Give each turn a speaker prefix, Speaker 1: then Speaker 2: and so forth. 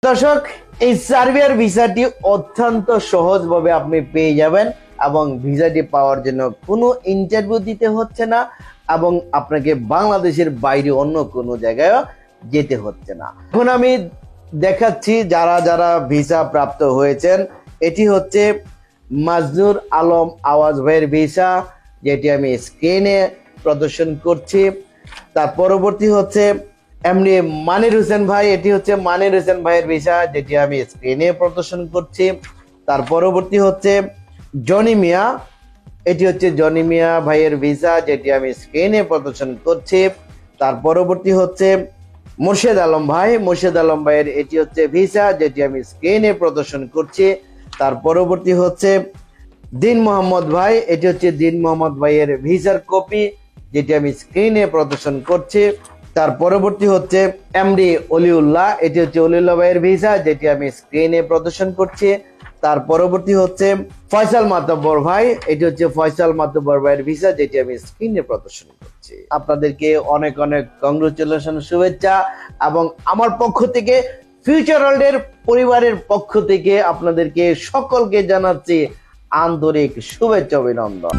Speaker 1: দর্শক, এই সার্বিয়ার ভিসাটি অত্যন্ত সহজভাবে আপনি পেয়ে যাবেন এবং ভিসাটি পাওয়ার জন্য কোনো ইন্টারভিউ দিতে হচ্ছে না এবং আপনাকে বাংলাদেশের বাইরে অন্য কোনো জায়গায় যেতে হচ্ছে না। এখন আমি দেখাচ্ছি যারা যারা ভিসা প্রাপ্ত হয়েছেন। এটি হচ্ছে মাজনুর আলম আওয়াজ ভাইয়ের ভিসা, যেটি আমি স্ক্রিনে প্রদর্শন করছি। তার পরবর্তী হচ্ছে এমনি মানির হোসেন ভাই, এটি হচ্ছে মানির হোসেন ভাইয়ের ভিসা, যেটি আমি স্ক্রিনে প্রদর্শন করছি। তার পরবর্তী হচ্ছে জনি মিয়া, এটি হচ্ছে জনি মিয়া ভাইয়ের ভিসা, যেটি আমি স্ক্রিনে প্রদর্শন করছি। তার পরবর্তী হচ্ছে মোর্শেদ আলম ভাই, মোর্শেদ আলম ভাইয়ের এটি হচ্ছে ভিসা, যেটি আমি স্ক্রিনে প্রদর্শন করছি। তার পরবর্তী হচ্ছে দিন মোহাম্মদ ভাই, এটি হচ্ছে দিন মোহাম্মদ ভাইয়ের ভিসার কপি, যেটি আমি স্ক্রিনে প্রদর্শন করছি। তার পরবর্তী হচ্ছে এমডি অলিউল্লাহ, এটি হচ্ছে অলিউল্লাহ ভাইয়ের ভিসা, যেটি আমি স্ক্রিনে প্রদর্শন করছি। তার পরবর্তী হচ্ছে ফয়সাল মাতব্বর ভাই, এটি হচ্ছে ফয়সাল মাতব্বর ভাইয়ের ভিসা, যেটি আমি স্ক্রিনে প্রদর্শন করছি। আপনাদেরকে অনেক অনেক কংগ্রেচুলেশন, শুভেচ্ছা, এবং আমার পক্ষ থেকে ফিউচার ওয়ার্ল্ডের পরিবারের পক্ষ থেকে আপনাদেরকে সকলকে জানাচ্ছি আন্তরিক শুভেচ্ছা, অভিনন্দন।